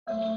Hello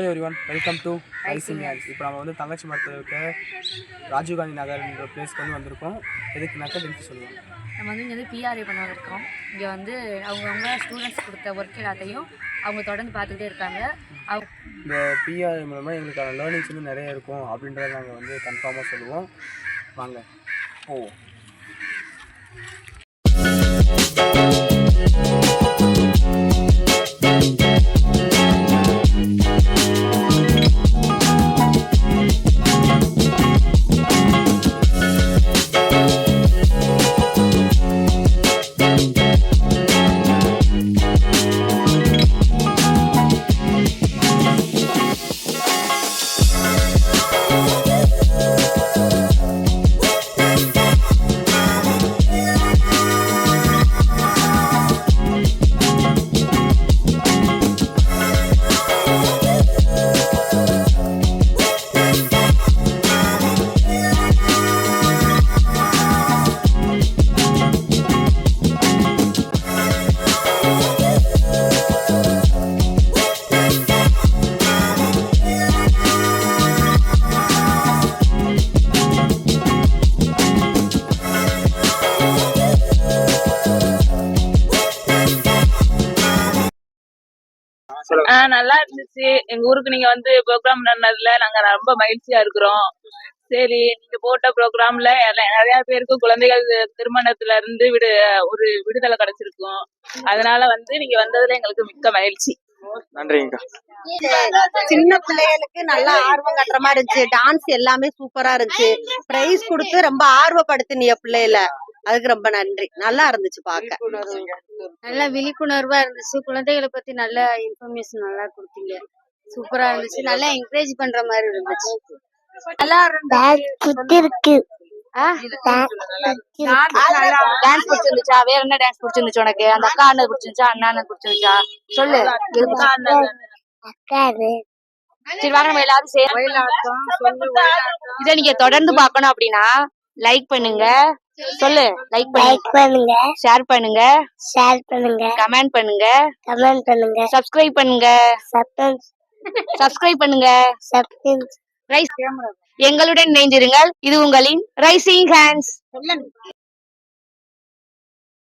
everyone, welcome to rising hands. இப்போ நம்ம வந்து தங்கச்சி மரத்தில் இருக்க ராஜீவ்காந்தி நகர்ன்ற பிளேஸ்க்கு வந்து வந்திருக்கோம். எதுக்குனாக்கா டென்த்து சொல்லுவோம். நம்ம வந்து இங்கே வந்து பிஆர்ஏ பண்ண வந்திருக்கோம். இங்கே வந்து அவங்கவுங்க ஸ்டூடெண்ட்ஸ் கொடுத்த ஒர்க் எல்லாத்தையும் அவங்க தொடர்ந்து பார்த்துக்கிட்டே இருக்காங்க. இந்த பிஆர்ஏ மூலமாக எங்களுக்கான லேர்னிங்ஸ் வந்து நிறைய இருக்கும் அப்படின்றத நாங்கள் வந்து கன்ஃபார்மாக சொல்லுவோம். வாங்க போவோம். நல்லா இருந்துச்சு. எங்க ஊருக்கு நீங்க வந்து ப்ரோக்ராம் நடந்ததுல நாங்க ரொம்ப மகிழ்ச்சியா இருக்கிறோம். சரி, நீங்க போட்ட ப்ரோக்ராம்ல நிறைய பேருக்கு குழந்தைகள் திருமணத்துல இருந்து ஒரு விடுதலை கிடைச்சிருக்கும். அதனால வந்து நீங்க வந்ததுல எங்களுக்கு மிக்க மகிழ்ச்சி. நன்றிங்க. சின்ன பிள்ளைகளுக்கு நல்லா ஆர்வம் கட்டுற மாதிரி இருந்துச்சு. டான்ஸ் எல்லாமே சூப்பரா இருந்துச்சு. பிரைஸ் கொடுத்து ரொம்ப ஆர்வப்படுத்தினிய பிள்ளைல, அதுக்கு ரொம்ப நன்றி. நல்லா இருந்துச்சு பாக்க. நல்லா விழிப்புணர்வா இருந்துச்சு. குழந்தைகளை பத்தி நல்ல இன்ஃபர்மேஷன் நல்லா கொடுத்தீங்க. சூப்பரா இருந்துச்சு. நல்லா என்கரேஜ் பண்ற மாதிரி இருந்துச்சு. நல்லா இருந்துச்சு. டான்ஸ் பிடிச்சிருந்துச்சா? வேற என்ன டான்ஸ் பிடிச்சிருந்துச்சு உனக்கு? அந்த அக்கா அண்ணன் பிடிச்சிருந்துச்சா? அண்ணன் பிடிச்சிருந்துச்சா? சொல்லு. சரி வாங்க, நம்ம எல்லாரும் சேர்ந்து இதை நீங்க தொடர்ந்து பார்க்கணும் அப்படின்னா லைக் பண்ணுங்க. சொல்லு. லைக் பண்ணுங்க, ஷேர் பண்ணுங்க, கமெண்ட் பண்ணுங்க, சப்ஸ்கிரைப் பண்ணுங்க. எங்களுடன் இணைந்திருங்கள். இது உங்களின் ரைசிங் ஹேண்ட்ஸ்.